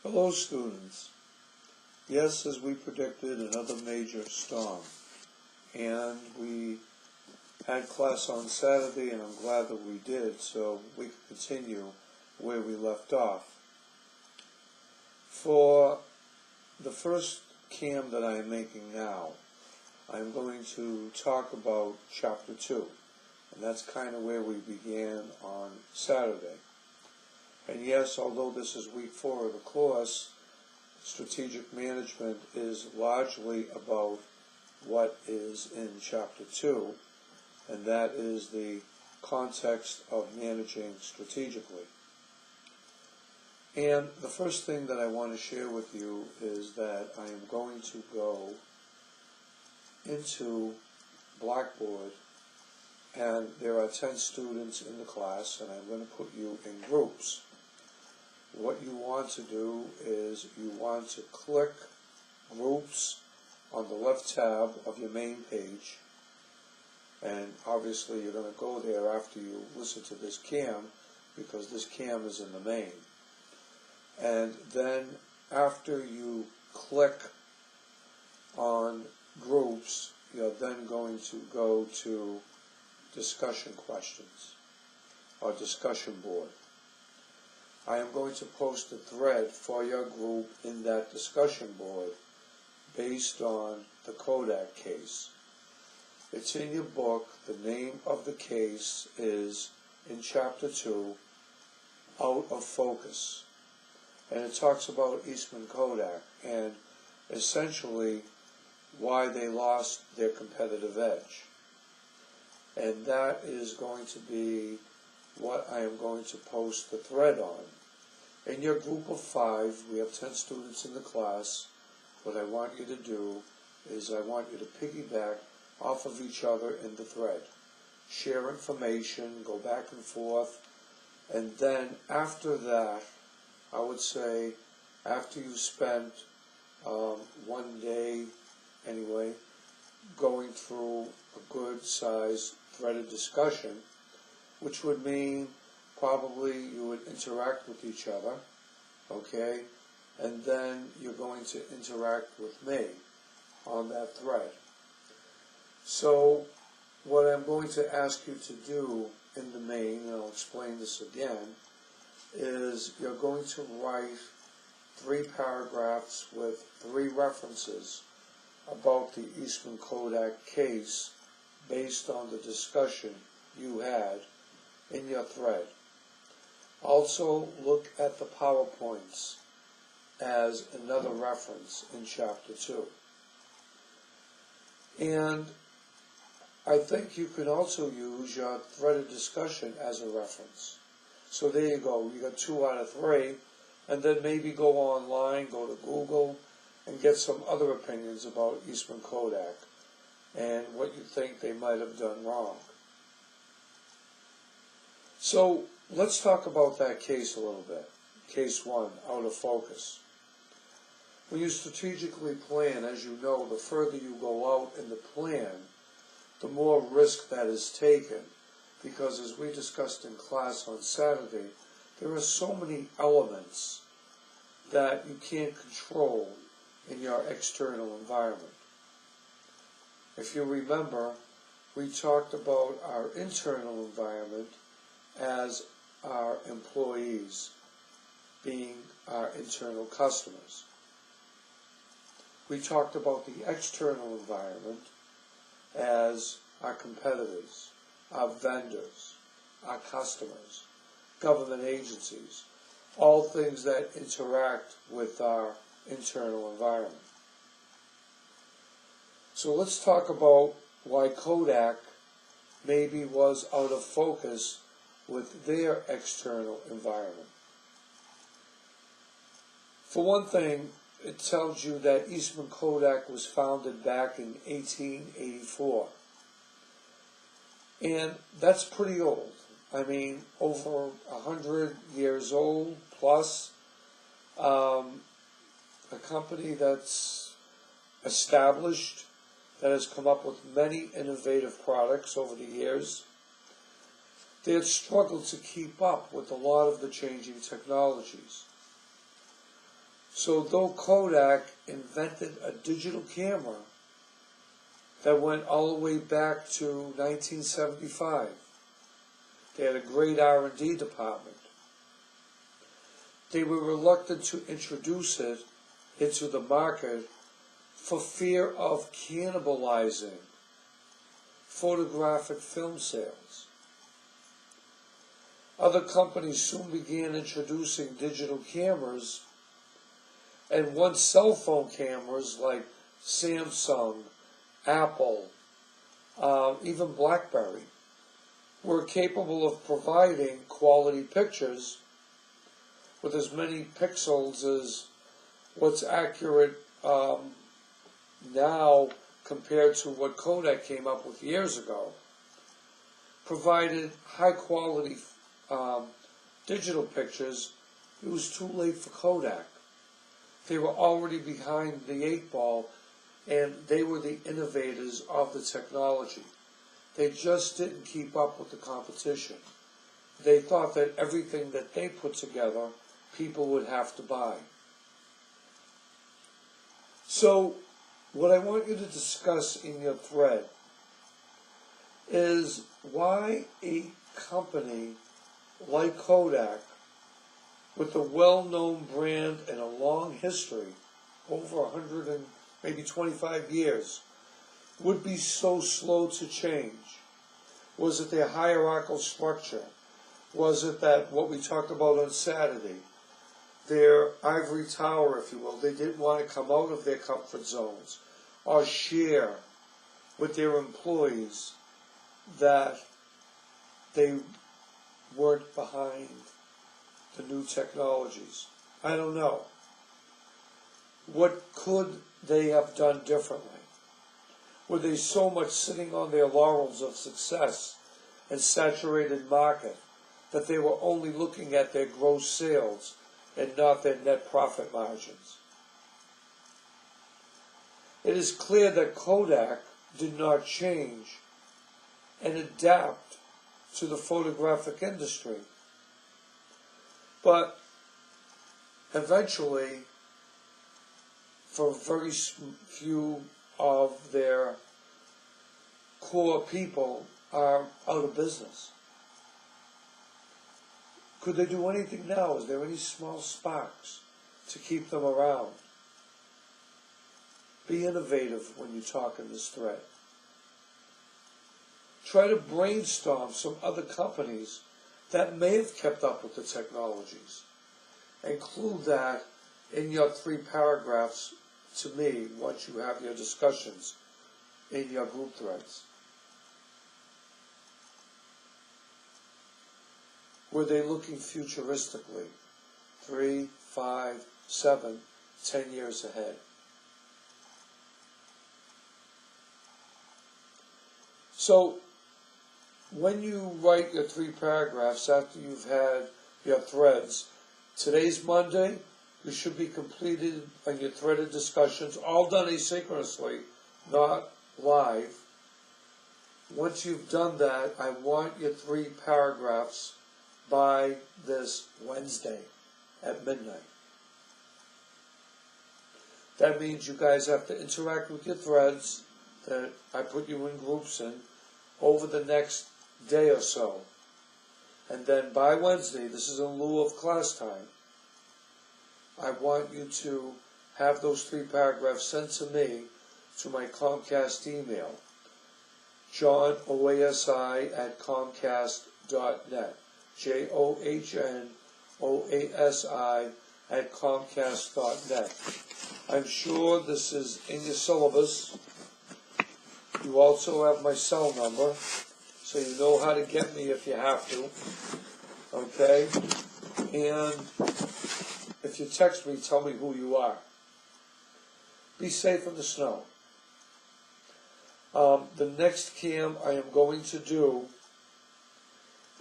Hello students. Yes, as we predicted, another major storm. And we had class on Saturday, and I'm glad that we did, so we can continue where we left off. For the first cam that I am making now, I'm going to talk about Chapter 2. And that's kind of where we began on Saturday. And yes, although this is week 4 of the course, strategic management is largely about what is in Chapter 2, and that is the context of managing strategically. And the first thing that I want to share with you is that I am going to go into Blackboard, and there are 10 students in the class, and I'm going to put you in groups. What you want to do is you want to click Groups on the left tab of your main page, and obviously you're going to go there after you listen to this cam, because this cam is in the main. And then after you click on Groups, you're then going to go to Discussion Questions or Discussion Board. I am going to post a thread for your group in that discussion board based on the Kodak case. It's in your book. The name of the case is, in Chapter 2, Out of Focus. And it talks about Eastman Kodak and essentially why they lost their competitive edge. And that is going to be what I am going to post the thread on. In your group of 5, we have 10 students in the class. What I want you to do is I want you to piggyback off of each other in the thread. Share information, go back and forth, and then after that, I would say, after you spent one day, anyway, going through a good size threaded discussion, which would mean probably you would interact with each other, okay, and then you're going to interact with me on that thread. So what I'm going to ask you to do in the main, and I'll explain this again, is you're going to write 3 paragraphs with 3 references about the Eastman Kodak case based on the discussion you had in your thread. Also, look at the PowerPoints as another reference in Chapter 2. And I think you can also use your threaded discussion as a reference. So there you go, you got 2 out of 3, and then maybe go online, go to Google, and get some other opinions about Eastman Kodak and what you think they might have done wrong. So let's talk about that case a little bit. Case 1, Out of Focus. When you strategically plan, as you know, the further you go out in the plan, the more risk that is taken. Because as we discussed in class on Saturday, there are so many elements that you can't control in your external environment. If you remember, we talked about our internal environment as our employees being our internal customers. We talked about the external environment as our competitors, our vendors, our customers, government agencies, all things that interact with our internal environment. So let's talk about why Kodak maybe was out of focus with their external environment. For one thing, it tells you that Eastman Kodak was founded back in 1884. And that's pretty old. I mean, over 100 years old plus. A company that's established, that has come up with many innovative products over the years. They had struggled to keep up with a lot of the changing technologies. So though Kodak invented a digital camera that went all the way back to 1975, they had a great R&D department, they were reluctant to introduce it into the market for fear of cannibalizing photographic film sales. Other companies soon began introducing digital cameras, and once cell phone cameras like Samsung, Apple, even BlackBerry were capable of providing quality pictures with as many pixels as what's accurate now compared to what Kodak came up with years ago, provided high quality digital pictures. It was too late for Kodak. They were already behind the 8 ball, and they were the innovators of the technology. They just didn't keep up with the competition. They thought that everything that they put together, people would have to buy. So, what I want you to discuss in your thread is why a company like Kodak, with a well-known brand and a long history, over 100 and maybe 25 years, would be so slow to change. Was it their hierarchical structure? Was it that, what we talked about on Saturday, their ivory tower, if you will, they didn't want to come out of their comfort zones or share with their employees that they weren't behind the new technologies? I don't know. What could they have done differently? Were they so much sitting on their laurels of success and saturated market that they were only looking at their gross sales and not their net profit margins? It is clear that Kodak did not change and adapt to the photographic industry. But eventually, for very few of their core people are out of business. Could they do anything now? Is there any small sparks to keep them around? Be innovative when you talk in this thread. Try to brainstorm some other companies that may have kept up with the technologies. Include that in your 3 paragraphs to me once you have your discussions in your group threads. Were they looking futuristically, 3, 5, 7, 10 years ahead? So, when you write your 3 paragraphs after you've had your threads, today's Monday, you should be completed on your threaded discussions, all done asynchronously, not live. Once you've done that, I want your 3 paragraphs by this Wednesday at midnight. That means you guys have to interact with your threads that I put you in groups in over the next day or so. And then by Wednesday, this is in lieu of class time, I want you to have those 3 paragraphs sent to me to my Comcast email, johnoasi@comcast.net, johnoasi@comcast.net. I'm sure this is in your syllabus. You also have my cell number, so you know how to get me if you have to, okay? And if you text me, tell me who you are. Be safe in the snow. The next cam I am going to do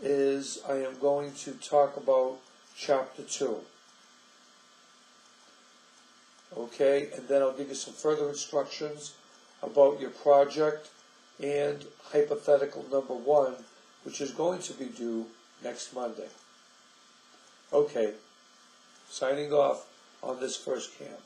is I am going to talk about Chapter 2. Okay, and then I'll give you some further instructions about your project and hypothetical number 1, which is going to be due next Monday. Okay, signing off. on this first camp.